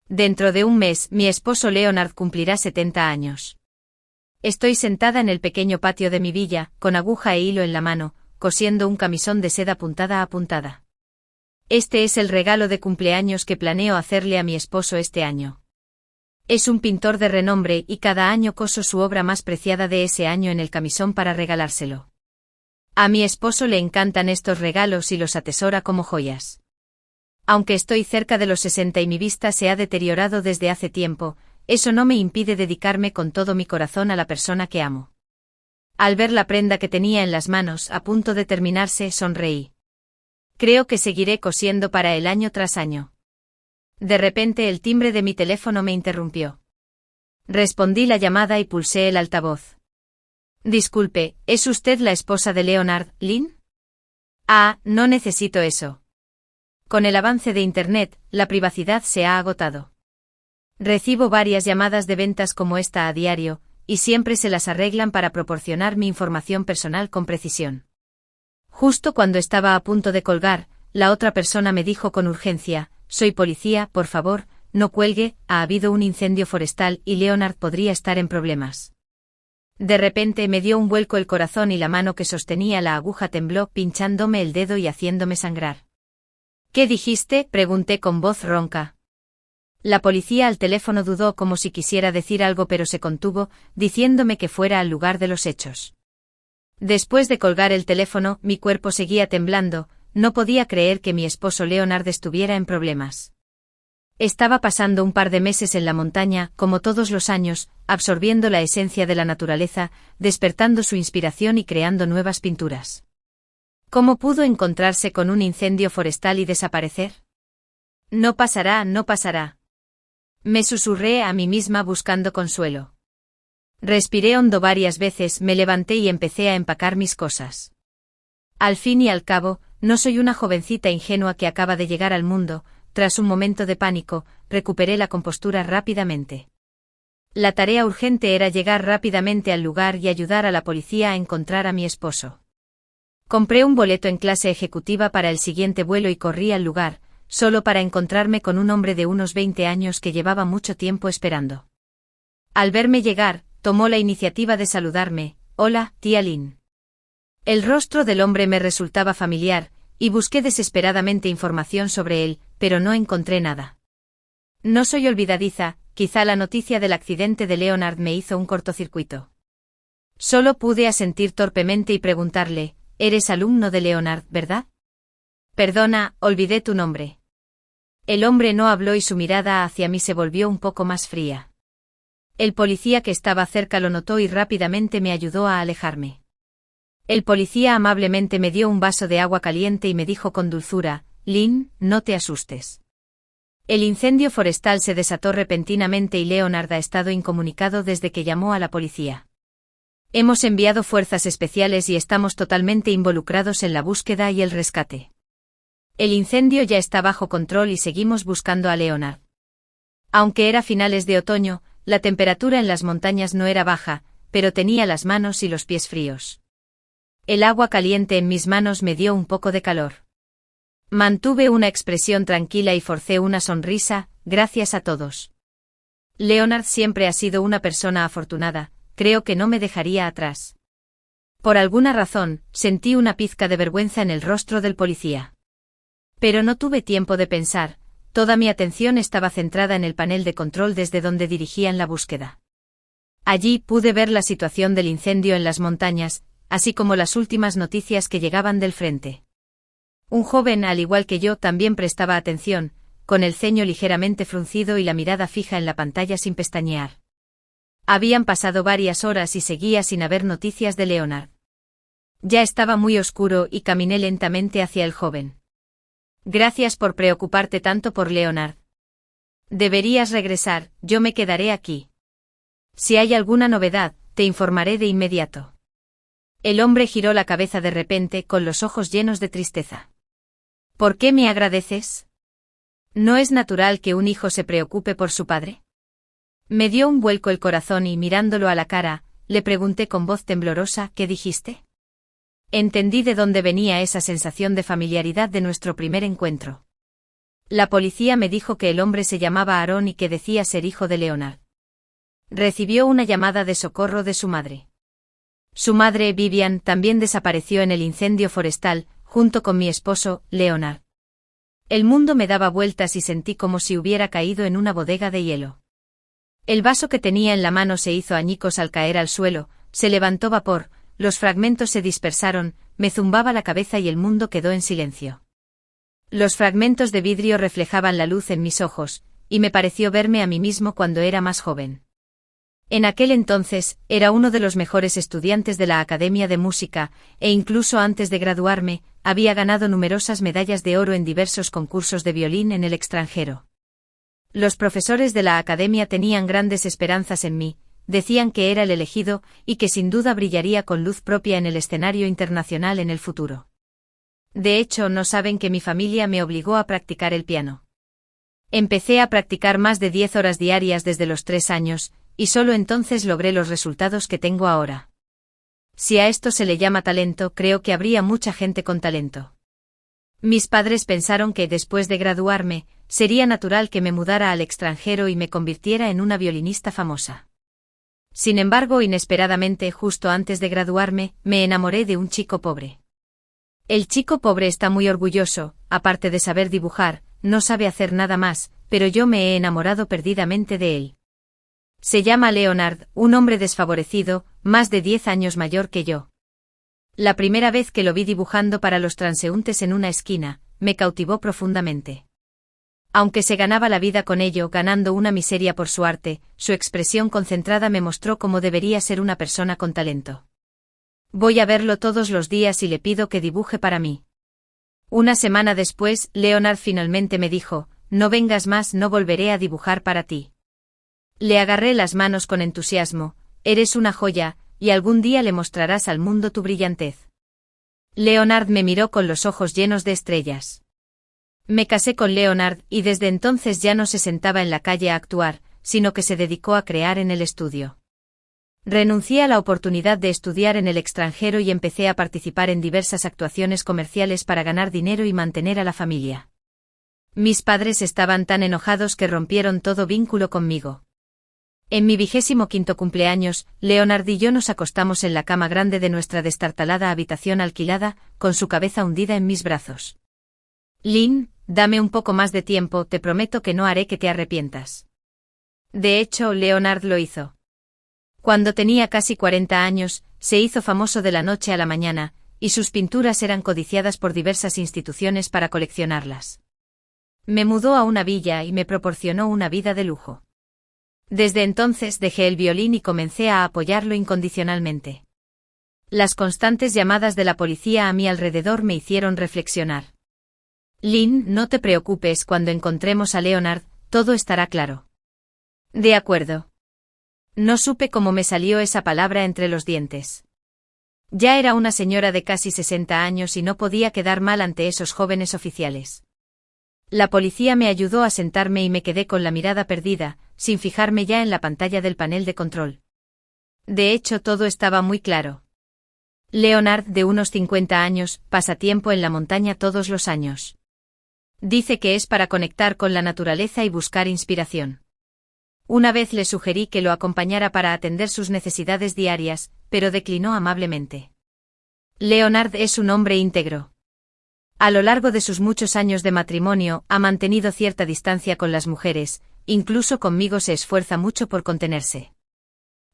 Dentro de un mes, mi esposo Leonard cumplirá 70 años. Estoy sentada en el pequeño patio de mi villa, con aguja e hilo en la mano, cosiendo un camisón de seda puntada a puntada. Este es el regalo de cumpleaños que planeo hacerle a mi esposo este año. Es un pintor de renombre y cada año coso su obra más preciada de ese año en el camisón para regalárselo. A mi esposo le encantan estos regalos y los atesora como joyas. Aunque estoy cerca de los 60 y mi vista se ha deteriorado desde hace tiempo, eso no me impide dedicarme con todo mi corazón a la persona que amo. Al ver la prenda que tenía en las manos a punto de terminarse, sonreí. Creo que seguiré cosiendo para él año tras año. De repente el timbre de mi teléfono me interrumpió. Respondí la llamada y pulsé el altavoz. Disculpe, ¿es usted la esposa de Leonard, Lynn? Ah, no necesito eso. Con el avance de Internet, la privacidad se ha agotado. Recibo varias llamadas de ventas como esta a diario, y siempre se las arreglan para proporcionar mi información personal con precisión. Justo cuando estaba a punto de colgar, la otra persona me dijo con urgencia: soy policía, por favor, no cuelgue, ha habido un incendio forestal y Leonard podría estar en problemas. De repente me dio un vuelco el corazón y la mano que sostenía la aguja tembló, pinchándome el dedo y haciéndome sangrar. ¿Qué dijiste?, pregunté con voz ronca. La policía al teléfono dudó como si quisiera decir algo pero se contuvo, diciéndome que fuera al lugar de los hechos. Después de colgar el teléfono, mi cuerpo seguía temblando, no podía creer que mi esposo Leonard estuviera en problemas. Estaba pasando un par de meses en la montaña, como todos los años, absorbiendo la esencia de la naturaleza, despertando su inspiración y creando nuevas pinturas. ¿Cómo pudo encontrarse con un incendio forestal y desaparecer? No pasará, no pasará. Me susurré a mí misma buscando consuelo. Respiré hondo varias veces, me levanté y empecé a empacar mis cosas. Al fin y al cabo, no soy una jovencita ingenua que acaba de llegar al mundo. Tras un momento de pánico, recuperé la compostura rápidamente. La tarea urgente era llegar rápidamente al lugar y ayudar a la policía a encontrar a mi esposo. Compré un boleto en clase ejecutiva para el siguiente vuelo y corrí al lugar, solo para encontrarme con un hombre de unos 20 años que llevaba mucho tiempo esperando. Al verme llegar, tomó la iniciativa de saludarme: «Hola, tía Lynn». El rostro del hombre me resultaba familiar, y busqué desesperadamente información sobre él, pero no encontré nada. No soy olvidadiza, quizá la noticia del accidente de Leonard me hizo un cortocircuito. Solo pude asentir torpemente y preguntarle: «Eres alumno de Leonard, ¿verdad?» «Perdona, olvidé tu nombre». El hombre no habló y su mirada hacia mí se volvió un poco más fría. El policía que estaba cerca lo notó y rápidamente me ayudó a alejarme. El policía amablemente me dio un vaso de agua caliente y me dijo con dulzura: «Lynn, no te asustes. El incendio forestal se desató repentinamente y Leonard ha estado incomunicado desde que llamó a la policía. Hemos enviado fuerzas especiales y estamos totalmente involucrados en la búsqueda y el rescate. El incendio ya está bajo control y seguimos buscando a Leonard». Aunque era finales de otoño, la temperatura en las montañas no era baja, pero tenía las manos y los pies fríos. El agua caliente en mis manos me dio un poco de calor. Mantuve una expresión tranquila y forcé una sonrisa: «Gracias a todos. Leonard siempre ha sido una persona afortunada, creo que no me dejaría atrás». Por alguna razón, sentí una pizca de vergüenza en el rostro del policía. Pero no tuve tiempo de pensar, toda mi atención estaba centrada en el panel de control desde donde dirigían la búsqueda. Allí pude ver la situación del incendio en las montañas, así como las últimas noticias que llegaban del frente. Un joven, al igual que yo, también prestaba atención, con el ceño ligeramente fruncido y la mirada fija en la pantalla sin pestañear. Habían pasado varias horas y seguía sin haber noticias de Leonard. Ya estaba muy oscuro y caminé lentamente hacia el joven. «Gracias por preocuparte tanto por Leonard. Deberías regresar, yo me quedaré aquí. Si hay alguna novedad, te informaré de inmediato». El hombre giró la cabeza de repente, con los ojos llenos de tristeza. «¿Por qué me agradeces? ¿No es natural que un hijo se preocupe por su padre?» Me dio un vuelco el corazón y, mirándolo a la cara, le pregunté con voz temblorosa: «¿Qué dijiste?» Entendí de dónde venía esa sensación de familiaridad de nuestro primer encuentro. La policía me dijo que el hombre se llamaba Aaron y que decía ser hijo de Leonard. Recibió una llamada de socorro de su madre. Su madre, Vivian, también desapareció en el incendio forestal, junto con mi esposo, Leonard. El mundo me daba vueltas y sentí como si hubiera caído en una bodega de hielo. El vaso que tenía en la mano se hizo añicos al caer al suelo, se levantó vapor, los fragmentos se dispersaron, me zumbaba la cabeza y el mundo quedó en silencio. Los fragmentos de vidrio reflejaban la luz en mis ojos, y me pareció verme a mí mismo cuando era más joven. En aquel entonces, era uno de los mejores estudiantes de la Academia de Música, e incluso antes de graduarme, había ganado numerosas medallas de oro en diversos concursos de violín en el extranjero. Los profesores de la Academia tenían grandes esperanzas en mí, decían que era el elegido, y que sin duda brillaría con luz propia en el escenario internacional en el futuro. De hecho, no saben que mi familia me obligó a practicar el piano. Empecé a practicar más de 10 horas diarias desde los 3 años, y solo entonces logré los resultados que tengo ahora. Si a esto se le llama talento, creo que habría mucha gente con talento. Mis padres pensaron que después de graduarme, sería natural que me mudara al extranjero y me convirtiera en una violinista famosa. Sin embargo, inesperadamente, justo antes de graduarme, me enamoré de un chico pobre. El chico pobre está muy orgulloso, aparte de saber dibujar, no sabe hacer nada más, pero yo me he enamorado perdidamente de él. Se llama Leonard, un hombre desfavorecido, más de 10 años mayor que yo. La primera vez que lo vi dibujando para los transeúntes en una esquina, me cautivó profundamente. Aunque se ganaba la vida con ello, ganando una miseria por su arte, su expresión concentrada me mostró cómo debería ser una persona con talento. Voy a verlo todos los días y le pido que dibuje para mí. Una semana después, Leonard finalmente me dijo, no vengas más, no volveré a dibujar para ti. Le agarré las manos con entusiasmo, eres una joya, y algún día le mostrarás al mundo tu brillantez. Leonard me miró con los ojos llenos de estrellas. Me casé con Leonard y desde entonces ya no se sentaba en la calle a actuar, sino que se dedicó a crear en el estudio. Renuncié a la oportunidad de estudiar en el extranjero y empecé a participar en diversas actuaciones comerciales para ganar dinero y mantener a la familia. Mis padres estaban tan enojados que rompieron todo vínculo conmigo. En mi 25º cumpleaños, Leonard y yo nos acostamos en la cama grande de nuestra destartalada habitación alquilada, con su cabeza hundida en mis brazos. Lynn, dame un poco más de tiempo, te prometo que no haré que te arrepientas. De hecho, Leonard lo hizo. Cuando tenía casi 40 años, se hizo famoso de la noche a la mañana, y sus pinturas eran codiciadas por diversas instituciones para coleccionarlas. Me mudó a una villa y me proporcionó una vida de lujo. Desde entonces dejé el violín y comencé a apoyarlo incondicionalmente. Las constantes llamadas de la policía a mi alrededor me hicieron reflexionar. Lynn, no te preocupes, cuando encontremos a Leonard, todo estará claro. De acuerdo. No supe cómo me salió esa palabra entre los dientes. Ya era una señora de casi 60 años y no podía quedar mal ante esos jóvenes oficiales. La policía me ayudó a sentarme y me quedé con la mirada perdida, sin fijarme ya en la pantalla del panel de control. De hecho, todo estaba muy claro. Leonard, de unos 50 años, pasa tiempo en la montaña todos los años. Dice que es para conectar con la naturaleza y buscar inspiración. Una vez le sugerí que lo acompañara para atender sus necesidades diarias, pero declinó amablemente. Leonard es un hombre íntegro. A lo largo de sus muchos años de matrimonio, ha mantenido cierta distancia con las mujeres, incluso conmigo se esfuerza mucho por contenerse.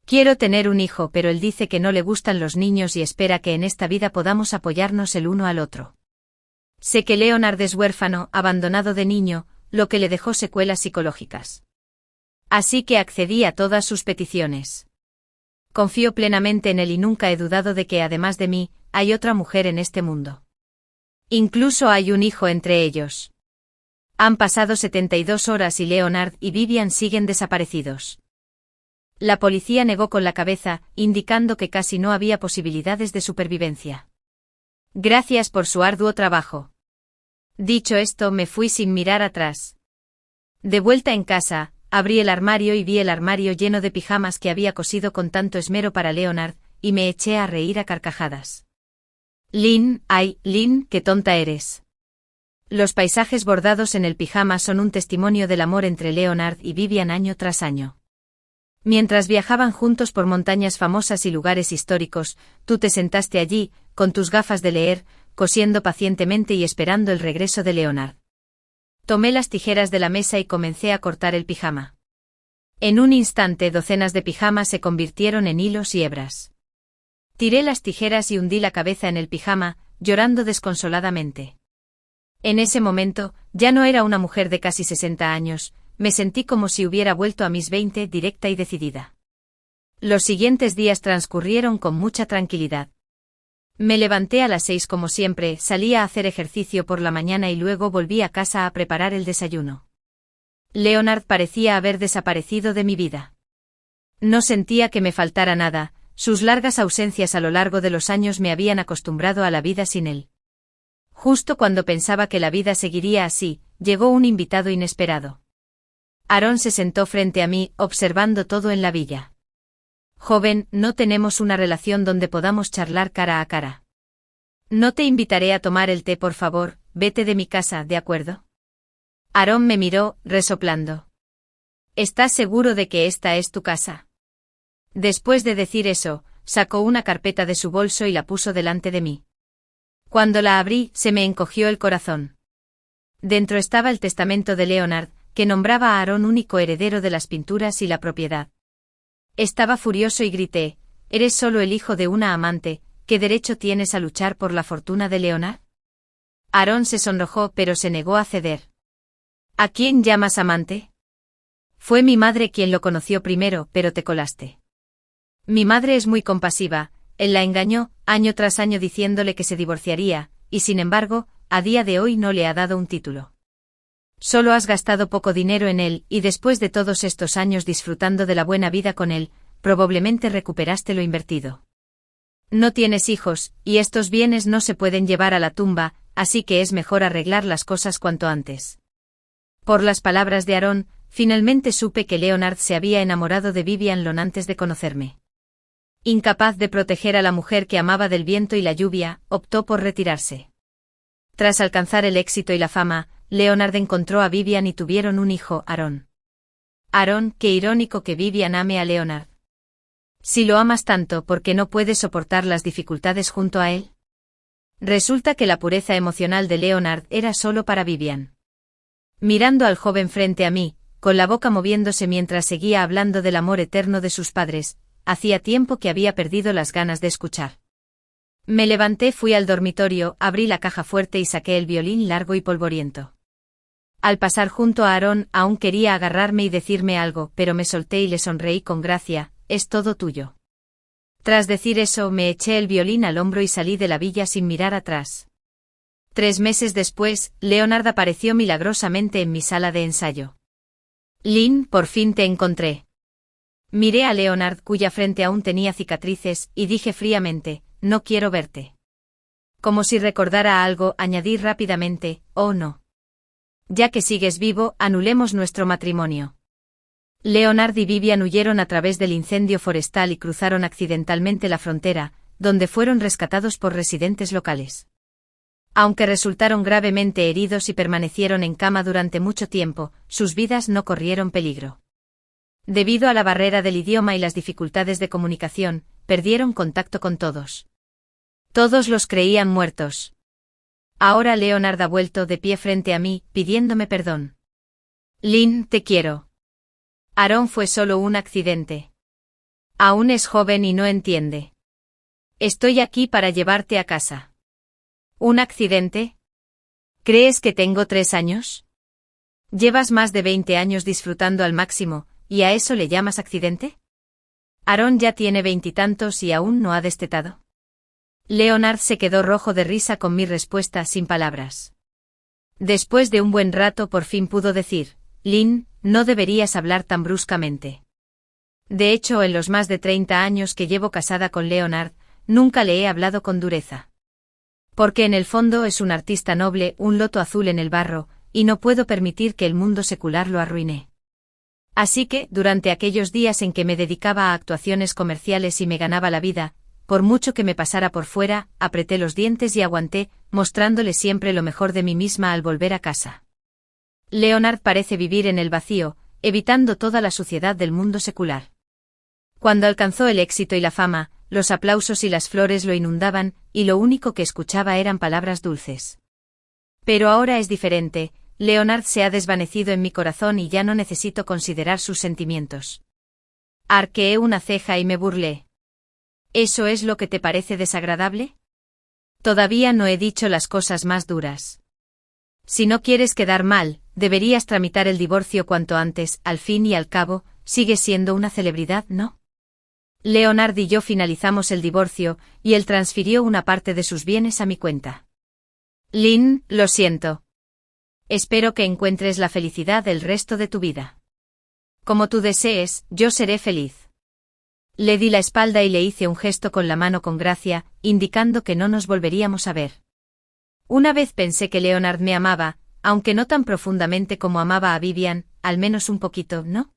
Quiero tener un hijo, pero él dice que no le gustan los niños y espera que en esta vida podamos apoyarnos el uno al otro. Sé que Leonard es huérfano, abandonado de niño, lo que le dejó secuelas psicológicas. Así que accedí a todas sus peticiones. Confío plenamente en él y nunca he dudado de que además de mí, hay otra mujer en este mundo. Incluso hay un hijo entre ellos. Han pasado 72 horas y Leonard y Vivian siguen desaparecidos. La policía negó con la cabeza, indicando que casi no había posibilidades de supervivencia. Gracias por su arduo trabajo. Dicho esto, me fui sin mirar atrás. De vuelta en casa, abrí el armario y vi el armario lleno de pijamas que había cosido con tanto esmero para Leonard, y me eché a reír a carcajadas. Lynn, ay, Lynn, qué tonta eres. Los paisajes bordados en el pijama son un testimonio del amor entre Leonard y Vivian año tras año. Mientras viajaban juntos por montañas famosas y lugares históricos, tú te sentaste allí, con tus gafas de leer, cosiendo pacientemente y esperando el regreso de Leonard. Tomé las tijeras de la mesa y comencé a cortar el pijama. En un instante docenas de pijamas se convirtieron en hilos y hebras. Tiré las tijeras y hundí la cabeza en el pijama, llorando desconsoladamente. En ese momento, ya no era una mujer de casi 60 años, me sentí como si hubiera vuelto a mis 20, directa y decidida. Los siguientes días transcurrieron con mucha tranquilidad. Me levanté a las 6 como siempre, salí a hacer ejercicio por la mañana y luego volví a casa a preparar el desayuno. Leonard parecía haber desaparecido de mi vida. No sentía que me faltara nada, sus largas ausencias a lo largo de los años me habían acostumbrado a la vida sin él. Justo cuando pensaba que la vida seguiría así, llegó un invitado inesperado. Aaron se sentó frente a mí, observando todo en la villa. Joven, no tenemos una relación donde podamos charlar cara a cara. No te invitaré a tomar el té, por favor, vete de mi casa, ¿de acuerdo? Aaron me miró, resoplando. ¿Estás seguro de que esta es tu casa? Después de decir eso, sacó una carpeta de su bolso y la puso delante de mí. Cuando la abrí, se me encogió el corazón. Dentro estaba el testamento de Leonard, que nombraba a Aaron único heredero de las pinturas y la propiedad. Estaba furioso y grité, «¿Eres solo el hijo de una amante? ¿Qué derecho tienes a luchar por la fortuna de Leonard?» Aaron se sonrojó pero se negó a ceder. «¿A quién llamas amante?» «Fue mi madre quien lo conoció primero, pero te colaste». «Mi madre es muy compasiva, él la engañó, año tras año diciéndole que se divorciaría, y sin embargo, a día de hoy no le ha dado un título. Solo has gastado poco dinero en él, y después de todos estos años disfrutando de la buena vida con él, probablemente recuperaste lo invertido. No tienes hijos, y estos bienes no se pueden llevar a la tumba, así que es mejor arreglar las cosas cuanto antes». Por las palabras de Aaron, finalmente supe que Leonard se había enamorado de Vivian Long antes de conocerme. Incapaz de proteger a la mujer que amaba del viento y la lluvia, optó por retirarse. Tras alcanzar el éxito y la fama, Leonard encontró a Vivian y tuvieron un hijo, Aaron. Aaron, qué irónico que Vivian ame a Leonard. Si lo amas tanto, ¿por qué no puedes soportar las dificultades junto a él? Resulta que la pureza emocional de Leonard era solo para Vivian. Mirando al joven frente a mí, con la boca moviéndose mientras seguía hablando del amor eterno de sus padres, hacía tiempo que había perdido las ganas de escuchar. Me levanté, fui al dormitorio, abrí la caja fuerte y saqué el violín largo y polvoriento. Al pasar junto a Aaron, aún quería agarrarme y decirme algo, pero me solté y le sonreí con gracia, «Es todo tuyo». Tras decir eso, me eché el violín al hombro y salí de la villa sin mirar atrás. 3 meses después, Leonard apareció milagrosamente en mi sala de ensayo. «Lynn, por fin te encontré». Miré a Leonard, cuya frente aún tenía cicatrices, y dije fríamente, «No quiero verte». Como si recordara algo, añadí rápidamente, «Oh no. Ya que sigues vivo, anulemos nuestro matrimonio». Leonard y Vivian huyeron a través del incendio forestal y cruzaron accidentalmente la frontera, donde fueron rescatados por residentes locales. Aunque resultaron gravemente heridos y permanecieron en cama durante mucho tiempo, sus vidas no corrieron peligro. Debido a la barrera del idioma y las dificultades de comunicación, perdieron contacto con todos. Todos los creían muertos. Ahora Leonard ha vuelto de pie frente a mí, pidiéndome perdón. «Lynn, te quiero. Aaron fue solo un accidente. Aún es joven y no entiende. Estoy aquí para llevarte a casa». «¿Un accidente? ¿Crees que tengo 3 años? Llevas más de 20 años disfrutando al máximo, ¿y a eso le llamas accidente? Aaron ya tiene 20 y tantos y aún no ha destetado». Leonard se quedó rojo de risa con mi respuesta sin palabras. Después de un buen rato por fin pudo decir, «Lynn, no deberías hablar tan bruscamente. De hecho, en los más de 30 años que llevo casada con Leonard, nunca le he hablado con dureza. Porque en el fondo es un artista noble, un loto azul en el barro, y no puedo permitir que el mundo secular lo arruine. Así que, durante aquellos días en que me dedicaba a actuaciones comerciales y me ganaba la vida, por mucho que me pasara por fuera, apreté los dientes y aguanté, mostrándole siempre lo mejor de mí misma al volver a casa. Leonard parece vivir en el vacío, evitando toda la suciedad del mundo secular. Cuando alcanzó el éxito y la fama, los aplausos y las flores lo inundaban, y lo único que escuchaba eran palabras dulces. Pero ahora es diferente, Leonard se ha desvanecido en mi corazón y ya no necesito considerar sus sentimientos. Arqueé una ceja y me burlé. ¿Eso es lo que te parece desagradable? Todavía no he dicho las cosas más duras. Si no quieres quedar mal, deberías tramitar el divorcio cuanto antes, al fin y al cabo, sigues siendo una celebridad, ¿no? Leonard y yo finalizamos el divorcio, y él transfirió una parte de sus bienes a mi cuenta. Lynn, lo siento. Espero que encuentres la felicidad el resto de tu vida. Como tú desees, yo seré feliz. Le di la espalda y le hice un gesto con la mano con gracia, indicando que no nos volveríamos a ver. Una vez pensé que Leonard me amaba, aunque no tan profundamente como amaba a Vivian, al menos un poquito, ¿no?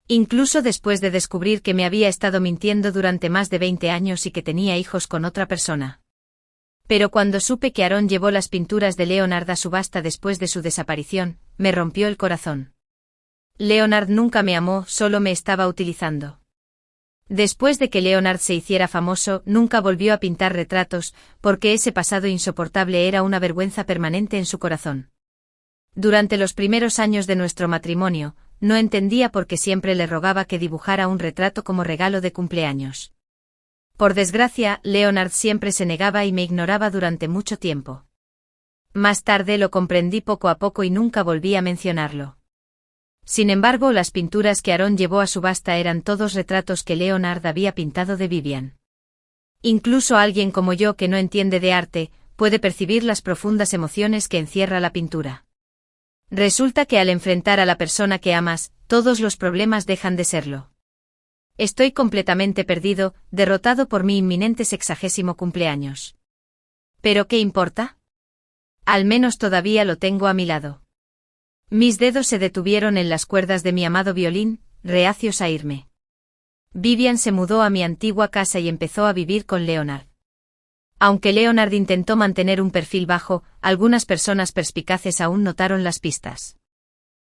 Incluso después de descubrir que me había estado mintiendo durante más de 20 años y que tenía hijos con otra persona. Pero cuando supe que Aaron llevó las pinturas de Leonard a subasta después de su desaparición, me rompió el corazón. Leonard nunca me amó, solo me estaba utilizando. Después de que Leonard se hiciera famoso, nunca volvió a pintar retratos, porque ese pasado insoportable era una vergüenza permanente en su corazón. Durante los primeros años de nuestro matrimonio, no entendía por qué siempre le rogaba que dibujara un retrato como regalo de cumpleaños. Por desgracia, Leonard siempre se negaba y me ignoraba durante mucho tiempo. Más tarde lo comprendí poco a poco y nunca volví a mencionarlo. Sin embargo, las pinturas que Aaron llevó a subasta eran todos retratos que Leonard había pintado de Vivian. Incluso alguien como yo que no entiende de arte, puede percibir las profundas emociones que encierra la pintura. Resulta que al enfrentar a la persona que amas, todos los problemas dejan de serlo. Estoy completamente perdido, derrotado por mi inminente 60º cumpleaños. ¿Pero qué importa? Al menos todavía lo tengo a mi lado. Mis dedos se detuvieron en las cuerdas de mi amado violín, reacios a irme. Vivian se mudó a mi antigua casa y empezó a vivir con Leonard. Aunque Leonard intentó mantener un perfil bajo, algunas personas perspicaces aún notaron las pistas.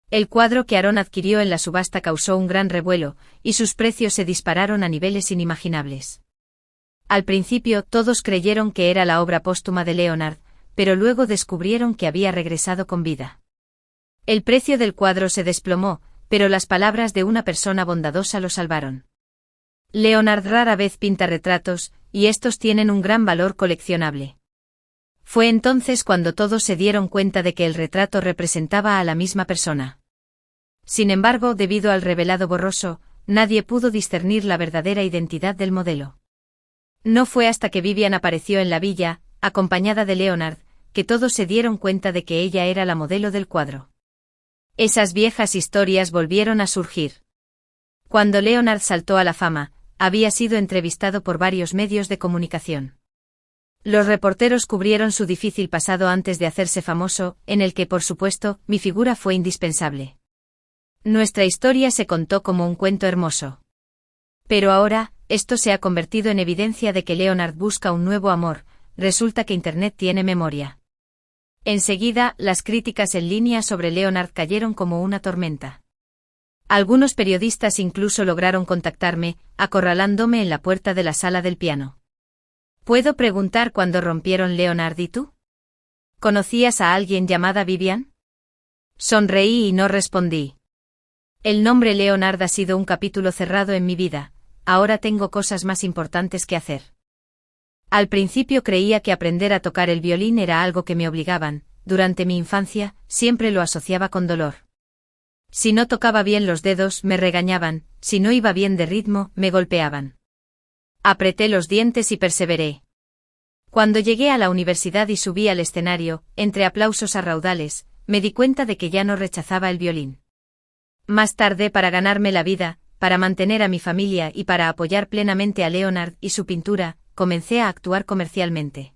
El cuadro que Aaron adquirió en la subasta causó un gran revuelo, y sus precios se dispararon a niveles inimaginables. Al principio todos creyeron que era la obra póstuma de Leonard, pero luego descubrieron que había regresado con vida. El precio del cuadro se desplomó, pero las palabras de una persona bondadosa lo salvaron. Leonard rara vez pinta retratos, y estos tienen un gran valor coleccionable. Fue entonces cuando todos se dieron cuenta de que el retrato representaba a la misma persona. Sin embargo, debido al revelado borroso, nadie pudo discernir la verdadera identidad del modelo. No fue hasta que Vivian apareció en la villa, acompañada de Leonard, que todos se dieron cuenta de que ella era la modelo del cuadro. Esas viejas historias volvieron a surgir. Cuando Leonard saltó a la fama, había sido entrevistado por varios medios de comunicación. Los reporteros cubrieron su difícil pasado antes de hacerse famoso, en el que, por supuesto, mi figura fue indispensable. Nuestra historia se contó como un cuento hermoso. Pero ahora, esto se ha convertido en evidencia de que Leonard busca un nuevo amor, resulta que Internet tiene memoria. Enseguida, las críticas en línea sobre Leonard cayeron como una tormenta. Algunos periodistas incluso lograron contactarme, acorralándome en la puerta de la sala del piano. ¿Puedo preguntar cuándo rompieron Leonard y tú? ¿Conocías a alguien llamada Vivian? Sonreí y no respondí. El nombre Leonard ha sido un capítulo cerrado en mi vida, ahora tengo cosas más importantes que hacer. Al principio creía que aprender a tocar el violín era algo que me obligaban, durante mi infancia, siempre lo asociaba con dolor. Si no tocaba bien los dedos, me regañaban, si no iba bien de ritmo, me golpeaban. Apreté los dientes y perseveré. Cuando llegué a la universidad y subí al escenario, entre aplausos a raudales, me di cuenta de que ya no rechazaba el violín. Más tarde, para ganarme la vida, para mantener a mi familia y para apoyar plenamente a Leonard y su pintura, comencé a actuar comercialmente.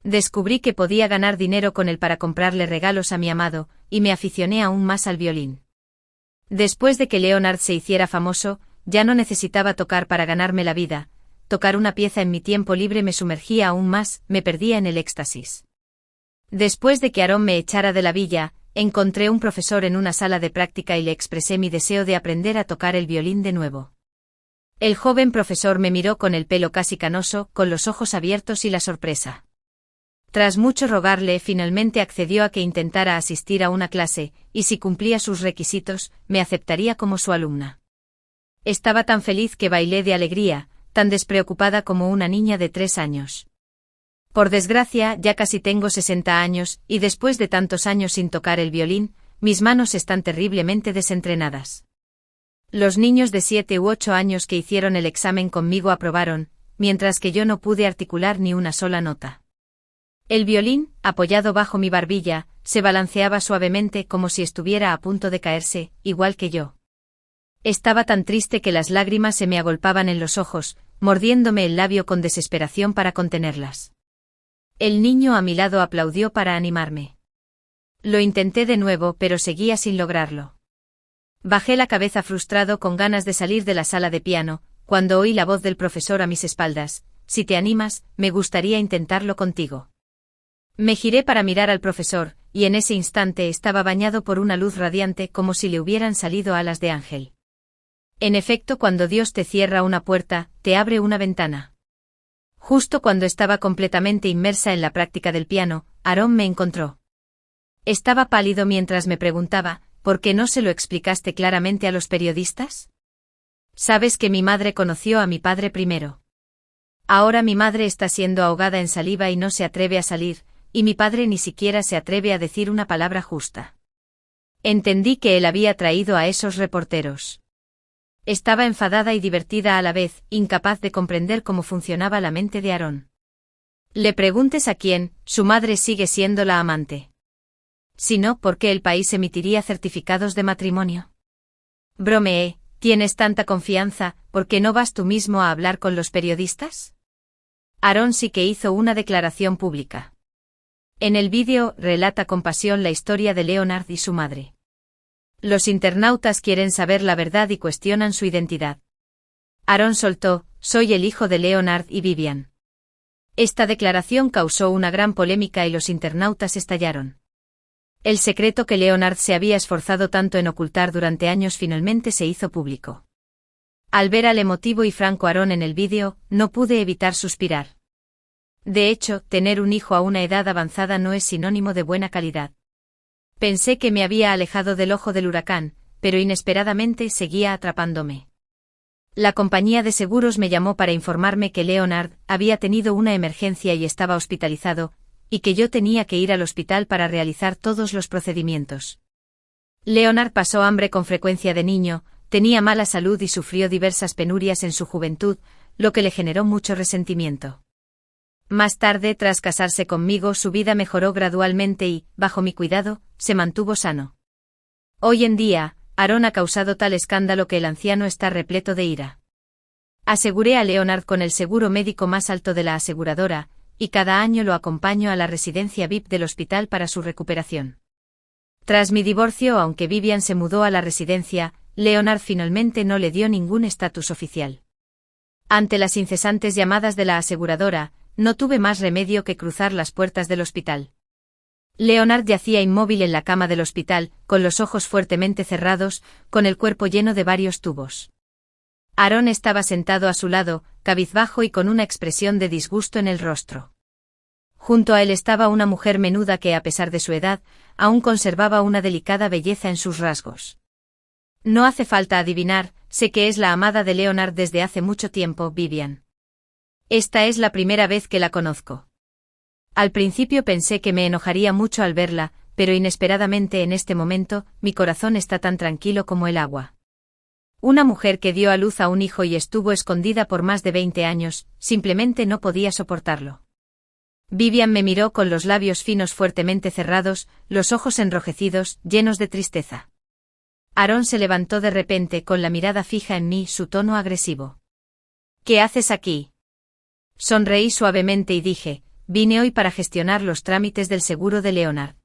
Descubrí que podía ganar dinero con él para comprarle regalos a mi amado, y me aficioné aún más al violín. Después de que Leonard se hiciera famoso, ya no necesitaba tocar para ganarme la vida, tocar una pieza en mi tiempo libre me sumergía aún más, me perdía en el éxtasis. Después de que Aarón me echara de la villa, encontré un profesor en una sala de práctica y le expresé mi deseo de aprender a tocar el violín de nuevo. El joven profesor me miró con el pelo casi canoso, con los ojos abiertos y la sorpresa. Tras mucho rogarle, finalmente accedió a que intentara asistir a una clase, y si cumplía sus requisitos, me aceptaría como su alumna. Estaba tan feliz que bailé de alegría, tan despreocupada como una niña de 3 años. Por desgracia, ya casi tengo 60 años, y después de tantos años sin tocar el violín, mis manos están terriblemente desentrenadas. Los niños de 7 u 8 años que hicieron el examen conmigo aprobaron, mientras que yo no pude articular ni una sola nota. El violín, apoyado bajo mi barbilla, se balanceaba suavemente como si estuviera a punto de caerse, igual que yo. Estaba tan triste que las lágrimas se me agolpaban en los ojos, mordiéndome el labio con desesperación para contenerlas. El niño a mi lado aplaudió para animarme. Lo intenté de nuevo, pero seguía sin lograrlo. Bajé la cabeza frustrado con ganas de salir de la sala de piano, cuando oí la voz del profesor a mis espaldas: si te animas, me gustaría intentarlo contigo. Me giré para mirar al profesor, y en ese instante estaba bañado por una luz radiante como si le hubieran salido alas de ángel. En efecto, cuando Dios te cierra una puerta, te abre una ventana. Justo cuando estaba completamente inmersa en la práctica del piano, Aarón me encontró. Estaba pálido mientras me preguntaba: ¿por qué no se lo explicaste claramente a los periodistas? Sabes que mi madre conoció a mi padre primero. Ahora mi madre está siendo ahogada en saliva y no se atreve a salir, y mi padre ni siquiera se atreve a decir una palabra justa. Entendí que él había traído a esos reporteros. Estaba enfadada y divertida a la vez, incapaz de comprender cómo funcionaba la mente de Aarón. Le preguntes a quién, su madre sigue siendo la amante. Si no, ¿por qué el país emitiría certificados de matrimonio? Bromeé: ¿tienes tanta confianza, por qué no vas tú mismo a hablar con los periodistas? Aarón sí que hizo una declaración pública. En el vídeo, relata con pasión la historia de Leonard y su madre. Los internautas quieren saber la verdad y cuestionan su identidad. Aarón soltó: soy el hijo de Leonard y Vivian. Esta declaración causó una gran polémica y los internautas estallaron. El secreto que Leonard se había esforzado tanto en ocultar durante años finalmente se hizo público. Al ver al emotivo y franco Aarón en el vídeo, no pude evitar suspirar. De hecho, tener un hijo a una edad avanzada no es sinónimo de buena calidad. Pensé que me había alejado del ojo del huracán, pero inesperadamente seguía atrapándome. La compañía de seguros me llamó para informarme que Leonard había tenido una emergencia y estaba hospitalizado, y que yo tenía que ir al hospital para realizar todos los procedimientos. Leonard pasó hambre con frecuencia de niño, tenía mala salud y sufrió diversas penurias en su juventud, lo que le generó mucho resentimiento. Más tarde, tras casarse conmigo, su vida mejoró gradualmente y, bajo mi cuidado, se mantuvo sano. Hoy en día, Aarón ha causado tal escándalo que el anciano está repleto de ira. Aseguré a Leonard con el seguro médico más alto de la aseguradora, y cada año lo acompaño a la residencia VIP del hospital para su recuperación. Tras mi divorcio, aunque Vivian se mudó a la residencia, Leonard finalmente no le dio ningún estatus oficial. Ante las incesantes llamadas de la aseguradora, no tuve más remedio que cruzar las puertas del hospital. Leonard yacía inmóvil en la cama del hospital, con los ojos fuertemente cerrados, con el cuerpo lleno de varios tubos. Aarón estaba sentado a su lado, cabizbajo y con una expresión de disgusto en el rostro. Junto a él estaba una mujer menuda que, a pesar de su edad, aún conservaba una delicada belleza en sus rasgos. No hace falta adivinar, sé que es la amada de Leonard desde hace mucho tiempo, Vivian. Esta es la primera vez que la conozco. Al principio pensé que me enojaría mucho al verla, pero inesperadamente en este momento, mi corazón está tan tranquilo como el agua. Una mujer que dio a luz a un hijo y estuvo escondida por más de 20 años, simplemente no podía soportarlo. Vivian me miró con los labios finos fuertemente cerrados, los ojos enrojecidos, llenos de tristeza. Aarón se levantó de repente con la mirada fija en mí, su tono agresivo. ¿Qué haces aquí? Sonreí suavemente y dije: vine hoy para gestionar los trámites del seguro de Leonard.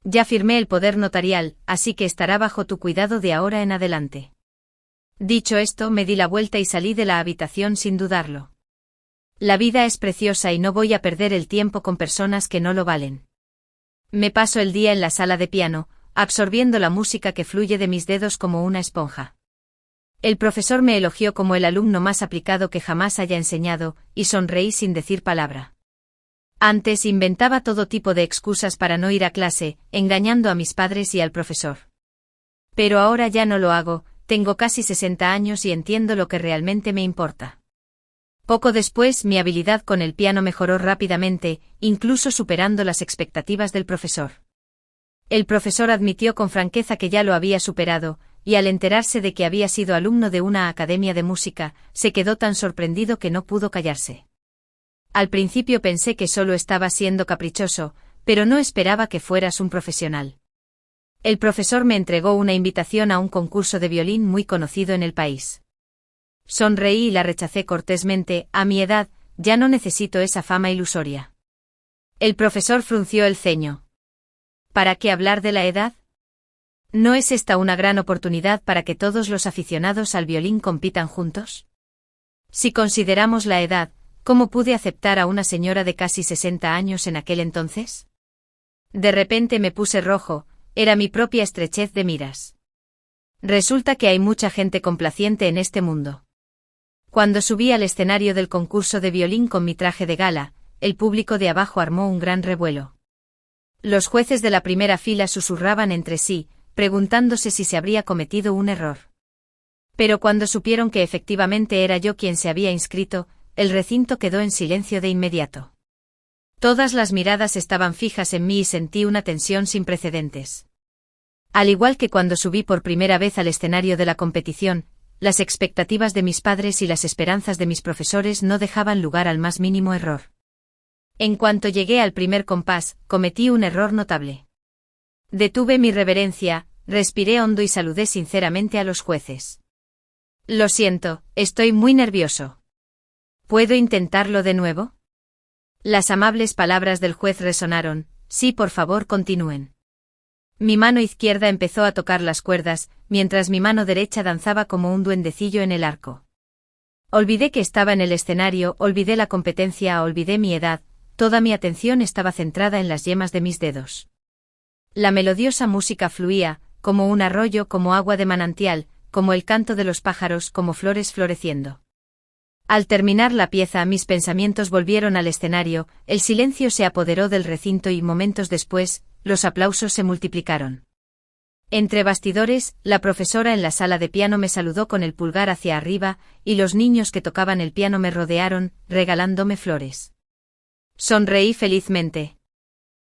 Ya firmé el poder notarial, así que estará bajo tu cuidado de ahora en adelante. Dicho esto, me di la vuelta y salí de la habitación sin dudarlo. La vida es preciosa y no voy a perder el tiempo con personas que no lo valen. Me paso el día en la sala de piano, absorbiendo la música que fluye de mis dedos como una esponja. El profesor me elogió como el alumno más aplicado que jamás haya enseñado, y sonreí sin decir palabra. Antes inventaba todo tipo de excusas para no ir a clase, engañando a mis padres y al profesor. Pero ahora ya no lo hago, tengo casi 60 años y entiendo lo que realmente me importa. Poco después, mi habilidad con el piano mejoró rápidamente, incluso superando las expectativas del profesor. El profesor admitió con franqueza que ya lo había superado, y al enterarse de que había sido alumno de una academia de música, se quedó tan sorprendido que no pudo callarse. Al principio pensé que solo estaba siendo caprichoso, pero no esperaba que fueras un profesional. El profesor me entregó una invitación a un concurso de violín muy conocido en el país. Sonreí y la rechacé cortésmente. A mi edad, ya no necesito esa fama ilusoria. El profesor frunció el ceño. ¿Para qué hablar de la edad? ¿No es esta una gran oportunidad para que todos los aficionados al violín compitan juntos? Si consideramos la edad, ¿cómo pude aceptar a una señora de casi 60 años en aquel entonces? De repente me puse rojo, era mi propia estrechez de miras. Resulta que hay mucha gente complaciente en este mundo. Cuando subí al escenario del concurso de violín con mi traje de gala, el público de abajo armó un gran revuelo. Los jueces de la primera fila susurraban entre sí, preguntándose si se habría cometido un error. Pero cuando supieron que efectivamente era yo quien se había inscrito, el recinto quedó en silencio de inmediato. Todas las miradas estaban fijas en mí y sentí una tensión sin precedentes. Al igual que cuando subí por primera vez al escenario de la competición, las expectativas de mis padres y las esperanzas de mis profesores no dejaban lugar al más mínimo error. En cuanto llegué al primer compás, cometí un error notable. Detuve mi reverencia, respiré hondo y saludé sinceramente a los jueces. Lo siento, estoy muy nervioso. ¿Puedo intentarlo de nuevo? Las amables palabras del juez resonaron. Sí, por favor, continúen. Mi mano izquierda empezó a tocar las cuerdas, mientras mi mano derecha danzaba como un duendecillo en el arco. Olvidé que estaba en el escenario, olvidé la competencia, olvidé mi edad, toda mi atención estaba centrada en las yemas de mis dedos. La melodiosa música fluía, como un arroyo, como agua de manantial, como el canto de los pájaros, como flores floreciendo. Al terminar la pieza, mis pensamientos volvieron al escenario, el silencio se apoderó del recinto y momentos después, los aplausos se multiplicaron. Entre bastidores, la profesora en la sala de piano me saludó con el pulgar hacia arriba, y los niños que tocaban el piano me rodearon, regalándome flores. Sonreí felizmente.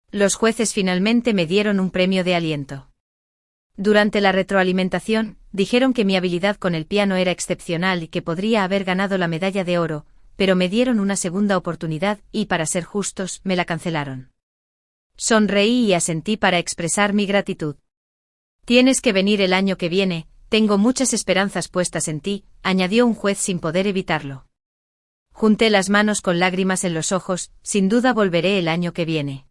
Los jueces finalmente me dieron un premio de aliento. Durante la retroalimentación, dijeron que mi habilidad con el piano era excepcional y que podría haber ganado la medalla de oro, pero me dieron una segunda oportunidad y, para ser justos, me la cancelaron. Sonreí y asentí para expresar mi gratitud. Tienes que venir el año que viene, tengo muchas esperanzas puestas en ti, añadió un juez sin poder evitarlo. Junté las manos con lágrimas en los ojos, sin duda volveré el año que viene.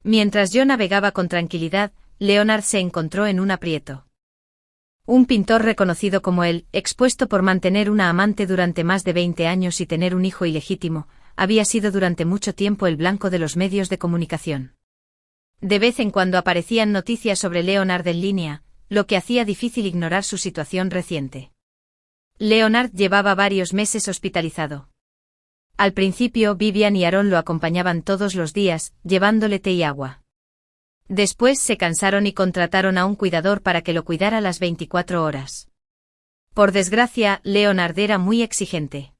Mientras yo navegaba con tranquilidad, Leonard se encontró en un aprieto. Un pintor reconocido como él, expuesto por mantener una amante durante más de 20 años y tener un hijo ilegítimo, había sido durante mucho tiempo el blanco de los medios de comunicación. De vez en cuando aparecían noticias sobre Leonard en línea, lo que hacía difícil ignorar su situación reciente. Leonard llevaba varios meses hospitalizado. Al principio Vivian y Aaron lo acompañaban todos los días, llevándole té y agua. Después se cansaron y contrataron a un cuidador para que lo cuidara las 24 horas. Por desgracia, Leonard era muy exigente.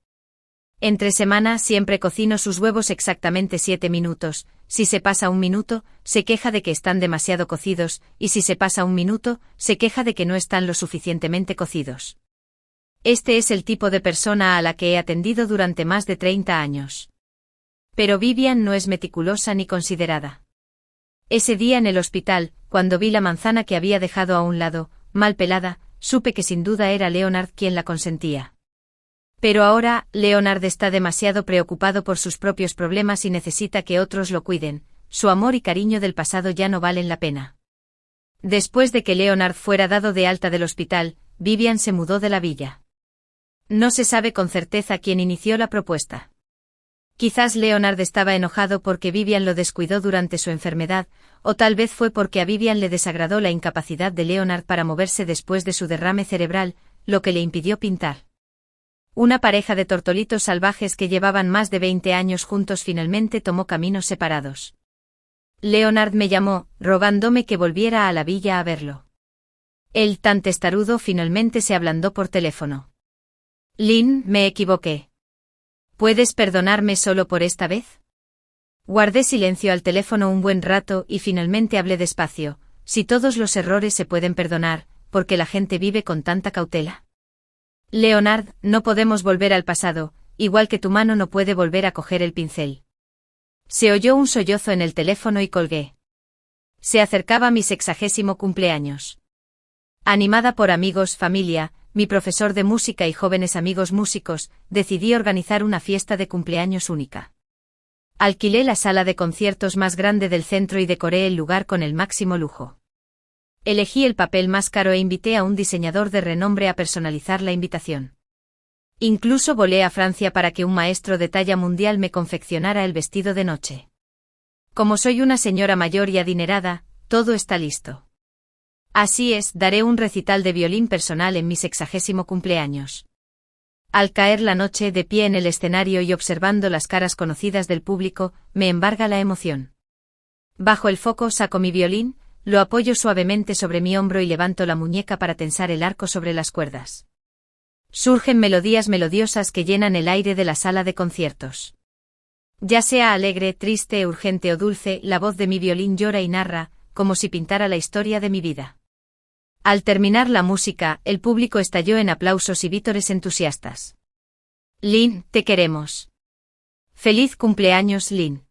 Entre semana siempre cocino sus huevos exactamente 7 minutos, si se pasa un minuto, se queja de que están demasiado cocidos, y si se pasa un minuto, se queja de que no están lo suficientemente cocidos. Este es el tipo de persona a la que he atendido durante más de 30 años. Pero Vivian no es meticulosa ni considerada. Ese día en el hospital, cuando vi la manzana que había dejado a un lado, mal pelada, supe que sin duda era Leonard quien la consentía. Pero ahora, Leonard está demasiado preocupado por sus propios problemas y necesita que otros lo cuiden, su amor y cariño del pasado ya no valen la pena. Después de que Leonard fuera dado de alta del hospital, Vivian se mudó de la villa. No se sabe con certeza quién inició la propuesta. Quizás Leonard estaba enojado porque Vivian lo descuidó durante su enfermedad, o tal vez fue porque a Vivian le desagradó la incapacidad de Leonard para moverse después de su derrame cerebral, lo que le impidió pintar. Una pareja de tortolitos salvajes que llevaban más de 20 años juntos finalmente tomó caminos separados. Leonard me llamó, rogándome que volviera a la villa a verlo. El tan testarudo finalmente se ablandó por teléfono. Lynn, me equivoqué. ¿Puedes perdonarme solo por esta vez? Guardé silencio al teléfono un buen rato y finalmente hablé despacio. Si todos los errores se pueden perdonar, ¿por qué la gente vive con tanta cautela? Leonard, no podemos volver al pasado, igual que tu mano no puede volver a coger el pincel. Se oyó un sollozo en el teléfono y colgué. Se acercaba mi 60º cumpleaños. Animada por amigos, familia, mi profesor de música y jóvenes amigos músicos, decidí organizar una fiesta de cumpleaños única. Alquilé la sala de conciertos más grande del centro y decoré el lugar con el máximo lujo. Elegí el papel más caro e invité a un diseñador de renombre a personalizar la invitación. Incluso volé a Francia para que un maestro de talla mundial me confeccionara el vestido de noche. Como soy una señora mayor y adinerada, todo está listo. Así es, daré un recital de violín personal en mi 60º cumpleaños. Al caer la noche de pie en el escenario y observando las caras conocidas del público, me embarga la emoción. Bajo el foco saco mi violín, lo apoyo suavemente sobre mi hombro y levanto la muñeca para tensar el arco sobre las cuerdas. Surgen melodías melodiosas que llenan el aire de la sala de conciertos. Ya sea alegre, triste, urgente o dulce, la voz de mi violín llora y narra, como si pintara la historia de mi vida. Al terminar la música, el público estalló en aplausos y vítores entusiastas. Lynn, te queremos. Feliz cumpleaños, Lynn.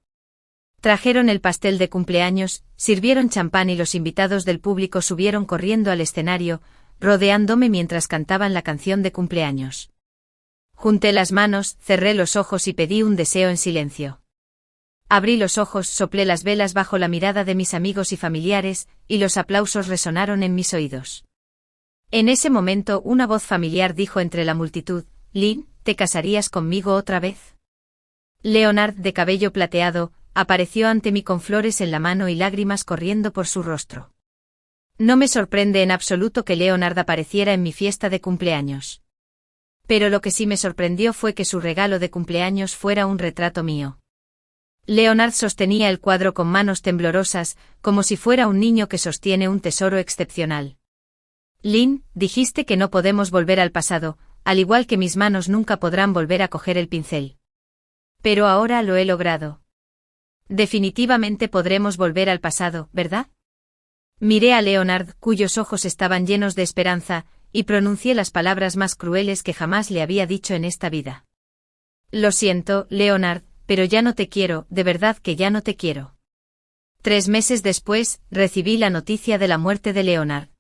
Trajeron el pastel de cumpleaños, sirvieron champán y los invitados del público subieron corriendo al escenario, rodeándome mientras cantaban la canción de cumpleaños. Junté las manos, cerré los ojos y pedí un deseo en silencio. Abrí los ojos, soplé las velas bajo la mirada de mis amigos y familiares, y los aplausos resonaron en mis oídos. En ese momento una voz familiar dijo entre la multitud, Lynn, ¿te casarías conmigo otra vez? Leonard, de cabello plateado, apareció ante mí con flores en la mano y lágrimas corriendo por su rostro. No me sorprende en absoluto que Leonard apareciera en mi fiesta de cumpleaños. Pero lo que sí me sorprendió fue que su regalo de cumpleaños fuera un retrato mío. Leonard sostenía el cuadro con manos temblorosas, como si fuera un niño que sostiene un tesoro excepcional. Lynn, dijiste que no podemos volver al pasado, al igual que mis manos nunca podrán volver a coger el pincel. Pero ahora lo he logrado. Definitivamente podremos volver al pasado, ¿verdad? Miré a Leonard, cuyos ojos estaban llenos de esperanza, y pronuncié las palabras más crueles que jamás le había dicho en esta vida. Lo siento, Leonard, pero ya no te quiero, de verdad que ya no te quiero. 3 meses después, recibí la noticia de la muerte de Leonard.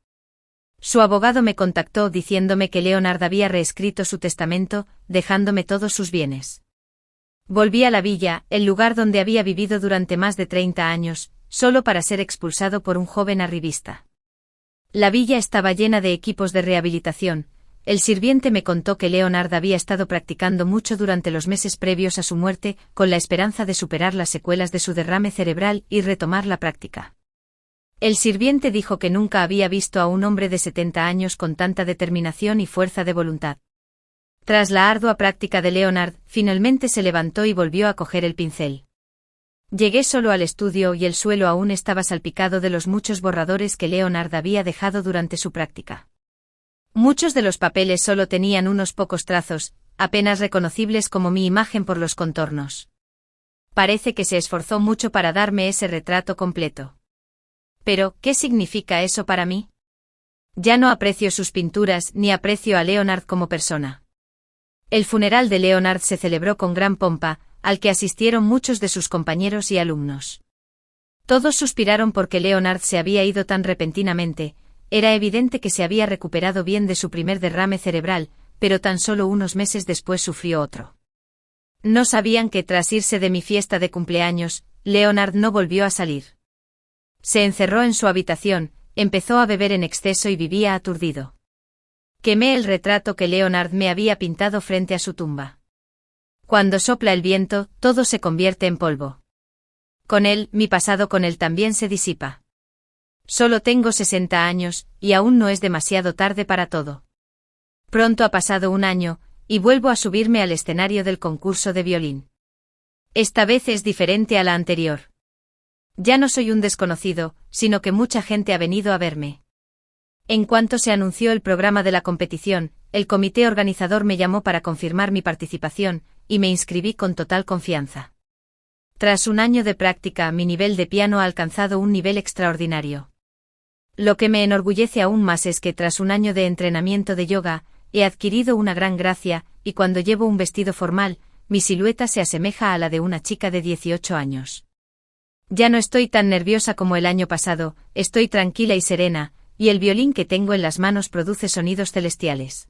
Su abogado me contactó diciéndome que Leonard había reescrito su testamento, dejándome todos sus bienes. Volví a la villa, el lugar donde había vivido durante más de 30 años, solo para ser expulsado por un joven arribista. La villa estaba llena de equipos de rehabilitación. El sirviente me contó que Leonard había estado practicando mucho durante los meses previos a su muerte, con la esperanza de superar las secuelas de su derrame cerebral y retomar la práctica. El sirviente dijo que nunca había visto a un hombre de 70 años con tanta determinación y fuerza de voluntad. Tras la ardua práctica de Leonard, finalmente se levantó y volvió a coger el pincel. Llegué solo al estudio y el suelo aún estaba salpicado de los muchos borradores que Leonard había dejado durante su práctica. Muchos de los papeles solo tenían unos pocos trazos, apenas reconocibles como mi imagen por los contornos. Parece que se esforzó mucho para darme ese retrato completo. Pero, ¿qué significa eso para mí? Ya no aprecio sus pinturas ni aprecio a Leonard como persona. El funeral de Leonard se celebró con gran pompa, al que asistieron muchos de sus compañeros y alumnos. Todos suspiraron porque Leonard se había ido tan repentinamente. Era evidente que se había recuperado bien de su primer derrame cerebral, pero tan solo unos meses después sufrió otro. No sabían que tras irse de mi fiesta de cumpleaños, Leonard no volvió a salir. Se encerró en su habitación, empezó a beber en exceso y vivía aturdido. Quemé el retrato que Leonard me había pintado frente a su tumba. Cuando sopla el viento, todo se convierte en polvo. Con él, mi pasado con él también se disipa. Solo tengo 60 años, y aún no es demasiado tarde para todo. Pronto ha pasado un año, y vuelvo a subirme al escenario del concurso de violín. Esta vez es diferente a la anterior. Ya no soy un desconocido, sino que mucha gente ha venido a verme. En cuanto se anunció el programa de la competición, el comité organizador me llamó para confirmar mi participación, y me inscribí con total confianza. Tras un año de práctica, mi nivel de piano ha alcanzado un nivel extraordinario. Lo que me enorgullece aún más es que tras un año de entrenamiento de yoga, he adquirido una gran gracia, y cuando llevo un vestido formal, mi silueta se asemeja a la de una chica de 18 años. Ya no estoy tan nerviosa como el año pasado, estoy tranquila y serena, y el violín que tengo en las manos produce sonidos celestiales.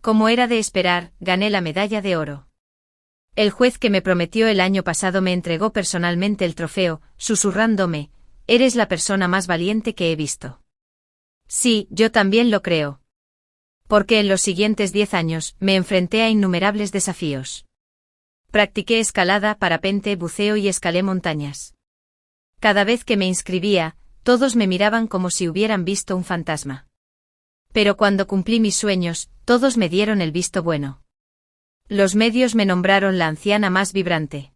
Como era de esperar, gané la medalla de oro. El juez que me prometió el año pasado me entregó personalmente el trofeo, susurrándome: «Eres la persona más valiente que he visto». Sí, yo también lo creo. Porque en los siguientes 10 años, me enfrenté a innumerables desafíos. Practiqué escalada, parapente, buceo y escalé montañas. Cada vez que me inscribía, todos me miraban como si hubieran visto un fantasma. Pero cuando cumplí mis sueños, todos me dieron el visto bueno. Los medios me nombraron la anciana más vibrante.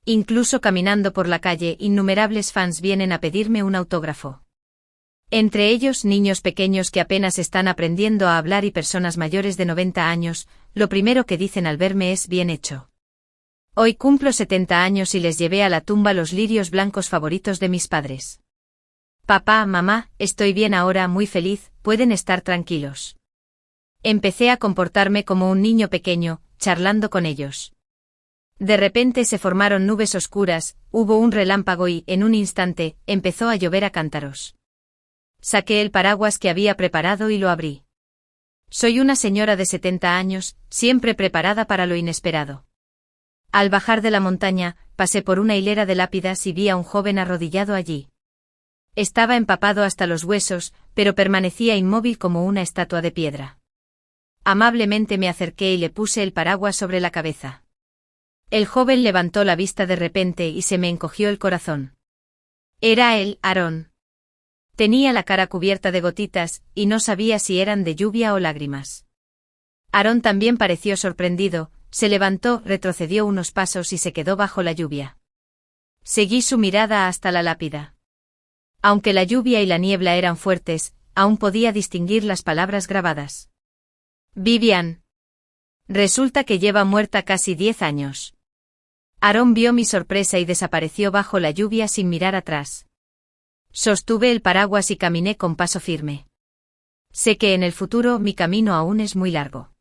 Incluso caminando por la calle, innumerables fans vienen a pedirme un autógrafo. Entre ellos niños pequeños que apenas están aprendiendo a hablar y personas mayores de 90 años, lo primero que dicen al verme es «bien hecho». Hoy cumplo 70 años y les llevé a la tumba los lirios blancos favoritos de mis padres. Papá, mamá, estoy bien ahora, muy feliz, pueden estar tranquilos. Empecé a comportarme como un niño pequeño, charlando con ellos. De repente se formaron nubes oscuras, hubo un relámpago y, en un instante, empezó a llover a cántaros. Saqué el paraguas que había preparado y lo abrí. Soy una señora de 70 años, siempre preparada para lo inesperado. Al bajar de la montaña, pasé por una hilera de lápidas y vi a un joven arrodillado allí. Estaba empapado hasta los huesos, pero permanecía inmóvil como una estatua de piedra. Amablemente me acerqué y le puse el paraguas sobre la cabeza. El joven levantó la vista de repente y se me encogió el corazón. Era él, Aarón. Tenía la cara cubierta de gotitas, y no sabía si eran de lluvia o lágrimas. Aarón también pareció sorprendido, se levantó, retrocedió unos pasos y se quedó bajo la lluvia. Seguí su mirada hasta la lápida. Aunque la lluvia y la niebla eran fuertes, aún podía distinguir las palabras grabadas. Vivian. Resulta que lleva muerta casi 10 años. Aarón vio mi sorpresa y desapareció bajo la lluvia sin mirar atrás. Sostuve el paraguas y caminé con paso firme. Sé que en el futuro mi camino aún es muy largo.